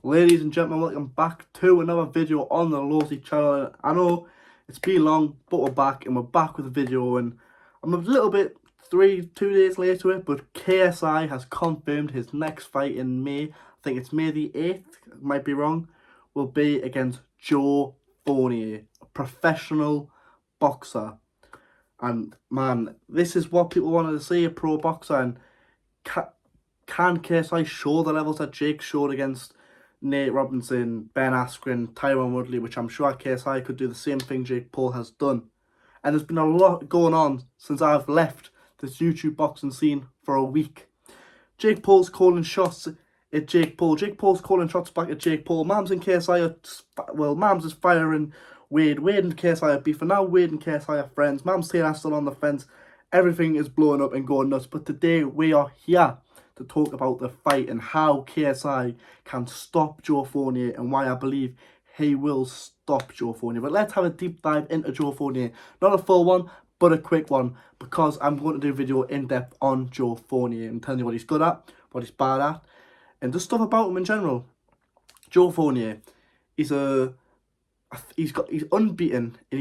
Ladies and gentlemen, welcome back to another video on the Losey channel. I know it's been long, but we're back, and we're back with a video, and I'm a little bit 2 days late to it, but KSI has confirmed his next fight in May. I think it's May the 8th, might be wrong, will be against Joe Fournier, a professional boxer. And man, this is what people wanted to see, a pro boxer. And can KSI show the levels that Jake showed against Nate Robinson, Ben Askren, Tyron Woodley, which I'm sure KSI could do the same thing Jake Paul has done? And there's been a lot going on since I've left this YouTube boxing scene for a week. Jake Paul's calling shots at Jake Paul. Jake Paul's calling shots back at Jake Paul. Mams and KSI are, well, Mams is firing Wade. Wade and KSI are beefing. Now Wade and KSI are friends. Mams Taylor's still on the fence. Everything is blowing up and going nuts. But today we are here to talk about the fight and how KSI can stop Joe Fournier and why I believe he will stop Joe Fournier. But let's have a deep dive into Joe Fournier. Not a full one, but a quick one, because I'm going to do a video in depth on Joe Fournier and telling you what he's good at, what he's bad at, and just stuff about him in general. Joe Fournier, he's unbeaten, and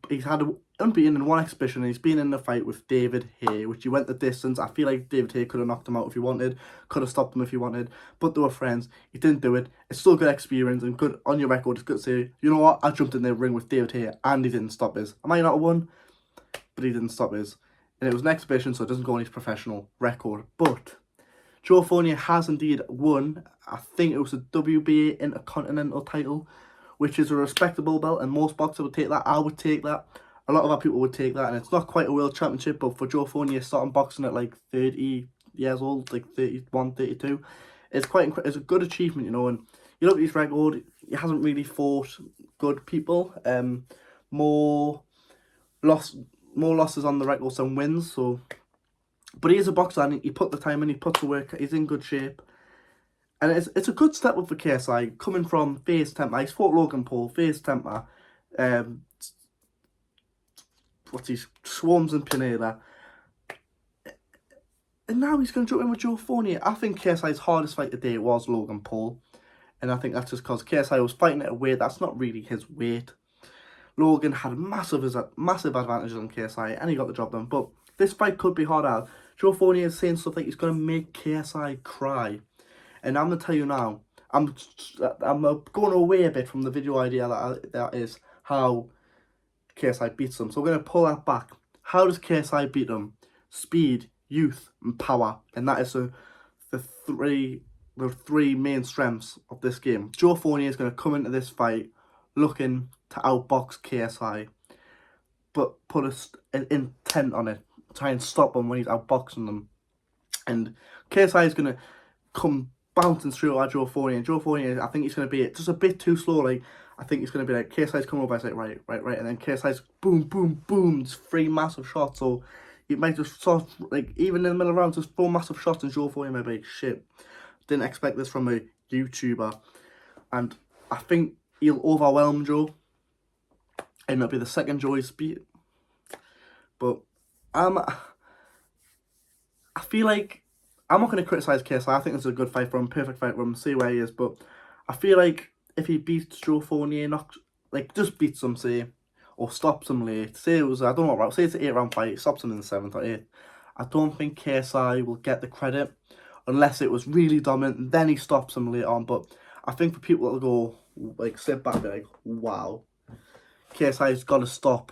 he's had unbeaten in one exhibition, and he's been in the fight with David Haye, which he went the distance. I feel like David Haye could have knocked him out if he wanted, could have stopped him if he wanted, but they were friends. He didn't do it. It's still good experience and good on your record. It's good to say, you know what, I jumped in the ring with David Haye and he didn't stop his. I might not have won, but he didn't stop his. And it was an exhibition, so it doesn't go on his professional record. But Joe Fournier has indeed won, I think it was a WBA Intercontinental title, which is a respectable belt, and most boxers would take that. I would take that. A lot of other people would take that, and it's not quite a world championship, but for Joe Fournier starting boxing at like 30 years old, like 31, 32, it's it's a good achievement, you know. And you look at his record, he hasn't really fought good people. More losses on the record than wins. So, but he is a boxer, and he put the time in, he puts the work, he's in good shape. And it's a good step up for KSI, coming from face temper. He's fought Logan Paul, face temper. Swarms and Pineda. And now he's going to jump in with Joe Fournier. I think KSI's hardest fight today was Logan Paul. And I think that's just because KSI was fighting at a weight that's not really his weight. Logan had massive advantages on KSI, and he got the job done. But this fight could be harder. Joe Fournier is saying stuff like he's going to make KSI cry. And I'm going to tell you now, I'm going away a bit from the video idea that is how KSI beats them. So we're going to pull that back. How does KSI beat them? Speed, youth, and power. And that is the three main strengths of this game. Joe Fournier is going to come into this fight looking to outbox KSI, but put an intent on it. Try and stop him when he's outboxing them. And KSI is going to come bouncing through at Joe Fournier. And Joe Fournier, I think he's going to be just a bit too slow. Like, I think he's going to be like, KSI's coming over, it's like, right. And then KSI's boom, boom, boom, just 3 massive shots. So he might just sort of, like, even in the middle of the round, just 4 massive shots, and Joe Fournier might be like, shit, didn't expect this from a YouTuber. And I think he'll overwhelm Joe, and it'll be the second Joe he's beat. But I feel like I'm not going to criticise KSI. I think it's a good fight for him, perfect fight for him, see where he is. But I feel like if he beats Joe Fournier, just beats him, say, or stops him late, say it was, I don't know, say it's an 8-round fight, stops him in the 7th or 8th, I don't think KSI will get the credit unless it was really dominant, and then he stops him later on. But I think for people that'll go, like, sit back and be like, wow, KSI's got to stop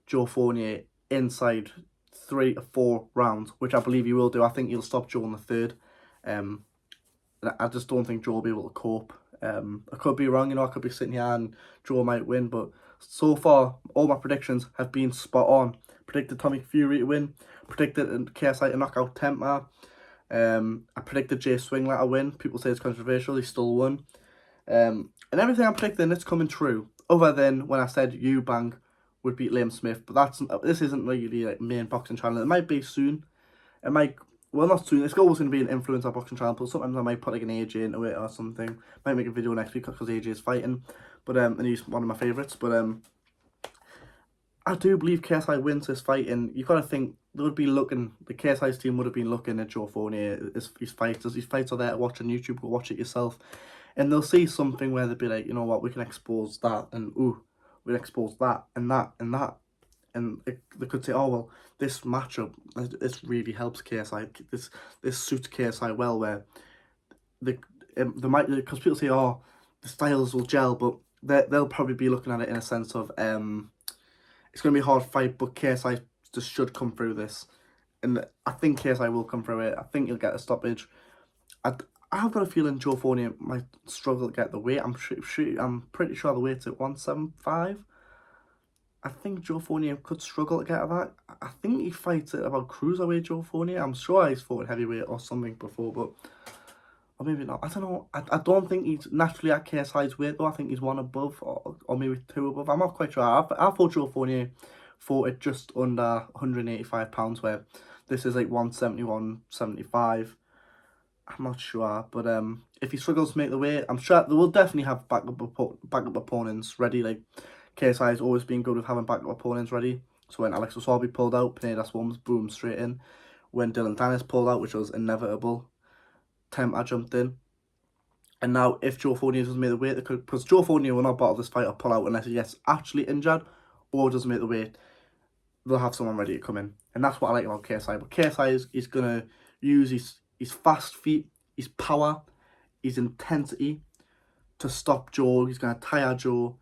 Joe Fournier inside 3 or 4 rounds, which I believe he will do. I think he'll stop Joe in the 3rd. I just don't think Joe will be able to cope. I could be wrong, you know, I could be sitting here and Joe might win, but so far, all my predictions have been spot on. Predicted Tommy Fury to win, predicted KSI to knock out Temper, I predicted Jay Swingler to win. People say it's controversial, he still won. And everything I'm predicting, it's coming true, other than when I said Eubank would beat Liam Smith, but this isn't really like main boxing channel. It might be soon. It might, well, not soon. It's always going to be an influencer boxing channel, but sometimes I might put like an AJ into it or something. Might make a video next week because AJ is fighting, but and he's one of my favourites. But I do believe KSI wins this fight, and you've got to think they would be looking. The KSI's team would have been looking at Joe Fournier. His fights are there to watch on YouTube. Go watch it yourself. and they'll see something where they'll be like, you know what, we can expose that, and ooh, we'll expose that and that and that. And they could say, oh well, this matchup, this really helps KSI. This suits KSI well. Where they might, because people say, oh, the styles will gel, but they'll probably be looking at it in a sense of it's going to be a hard fight, but KSI just should come through this, and I think KSI will come through it. I think he'll get a stoppage. I've got a feeling Joe Fournier might struggle to get the weight. I'm pretty sure the weight's at 175. I think Joe Fournier could struggle to get that. I think he fights at about cruiserweight, Joe Fournier. I'm sure he's fought heavyweight or something before, but or maybe not. I don't know. I don't think he's naturally at KSI's weight though. I think he's one above or maybe two above. I'm not quite sure. I thought Joe Fournier fought at just under £185, where this is like 171, 75. I'm not sure, but if he struggles to make the weight, I'm sure they will definitely have backup opponents ready. Like KSI has always been good with having backup opponents ready. So when Alex Wasabi pulled out, Pineda Swarms, boom, straight in. When Dylan Dennis pulled out, which was inevitable, Temper jumped in. And now if Joe Fournier doesn't make the weight, because Joe Fournier will not bottle this fight or pull out unless he gets actually injured or doesn't make the weight, they'll have someone ready to come in. And that's what I like about KSI. But KSI is going to use his fast feet, his power, his intensity to stop Joe. He's going to tire Joe.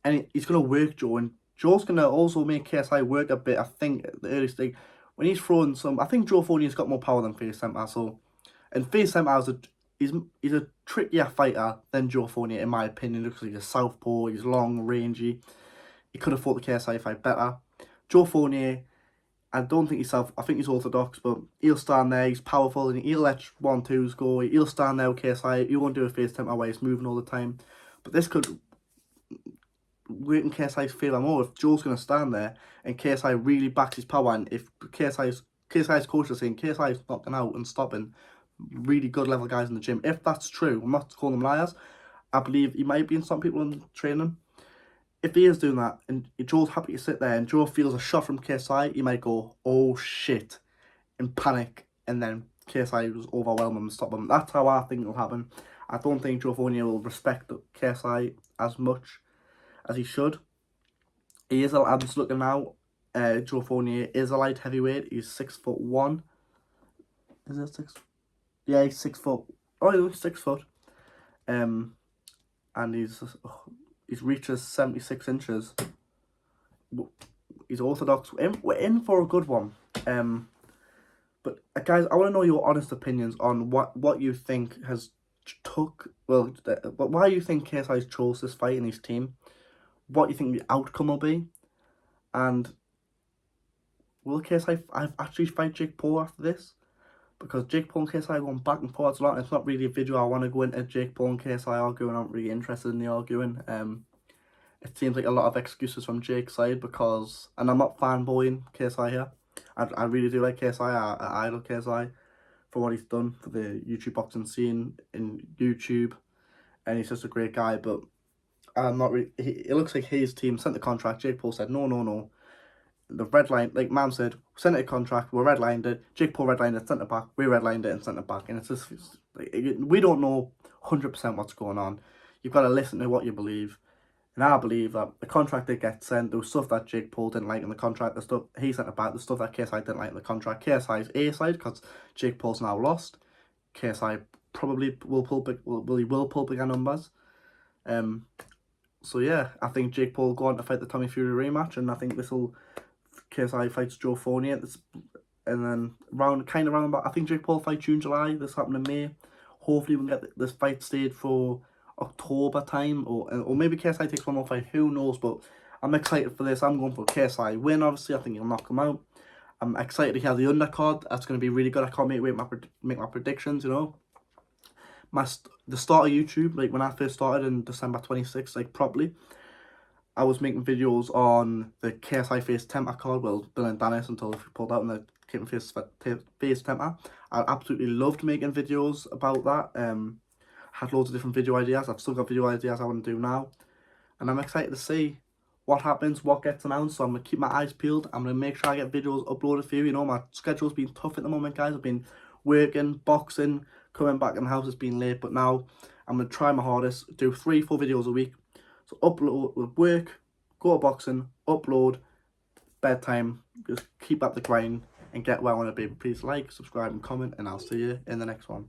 And he's going to work Joe. And Joe's going to also make KSI work a bit, I think, at the early stage. When he's throwing some... I think Joe Fournier's got more power than Face Temper. So, and Face Temper he's a trickier fighter than Joe Fournier, in my opinion, because he's a southpaw, he's long, rangy. He could have fought the KSI fight better. Joe Fournier, I don't think I think he's orthodox, but he'll stand there, he's powerful, and he'll let 1-2s go. He'll stand there with KSI, he won't do a Face Temper where he's moving all the time. But this could work in KSI's favour more if Joe's going to stand there and KSI really backs his power, and if KSI's coach is saying KSI's knocking out and stopping really good level guys in the gym. If that's true, I'm not calling them liars. I believe he might be in some people in training. If he is doing that and Joe's happy to sit there and Joe feels a shot from KSI, he might go, oh shit, and panic, and then KSI will overwhelm him and stop him. That's how I think it'll happen. I don't think Joe Fournier will respect KSI as much as he should. I'm just looking now. Joe Fournier is a light heavyweight. He's 6'1". Is it 6? Yeah, he's 6 foot. Oh, he's 6 foot. And he's reaches 76 inches. He's orthodox. We're in for a good one. But guys, I want to know your honest opinions on what you think has why you think KSI's chose this fight in his team. What you think the outcome will be, and will KSI actually fight Jake Paul after this? Because Jake Paul and KSI are going back and forth a lot. It's not really a video I want to go into Jake Paul and KSI arguing. I'm not really interested in the arguing. It seems like a lot of excuses from Jake's side because, and I'm not fanboying KSI here. I really do like KSI. I idol KSI for what he's done for the YouTube boxing scene in YouTube, and he's just a great guy. But I'm not really. It looks like his team sent the contract. Jake Paul said no. The red line, like Mam said, sent it a contract, we redlined it, Jake Paul redlined it, sent it back, we redlined it and sent it back, and it's just, we don't know 100% what's going on. You've got to listen to what you believe, and I believe that the contract that gets sent, there was stuff that Jake Paul didn't like in the contract, the stuff he sent it back, the stuff that KSI didn't like in the contract. KSI's A side, because Jake Paul's now lost. KSI probably will pull bigger numbers. So yeah, I think Jake Paul will go on to fight the Tommy Fury rematch, and I think KSI fights Joe Fournier, and then round about. I think Jake Paul fights June, July. This happened in May. Hopefully, we can get this fight stayed for October time, or maybe KSI takes one more fight. Who knows? But I'm excited for this. I'm going for KSI win. Obviously, I think he'll knock him out. I'm excited to hear the undercard. That's going to be really good. I can't wait to make my predictions. You know, the start of YouTube, like when I first started in December 26th, like properly. I was making videos on the KSI Face Temper card, well, Bill and Dennis until he pulled out, and the came Face Temper. I absolutely loved making videos about that. Had loads of different video ideas. I've still got video ideas I want to do now. And I'm excited to see what happens, what gets announced. So I'm going to keep my eyes peeled. I'm going to make sure I get videos uploaded for you. You know, my schedule's been tough at the moment, guys. I've been working, boxing, coming back in the house has been late, but now I'm going to try my hardest, do 3-4 videos a week. So upload with work, go to boxing, upload, bedtime, just keep up the grind and get where I want to be. Please like, subscribe and comment, and I'll see you in the next one.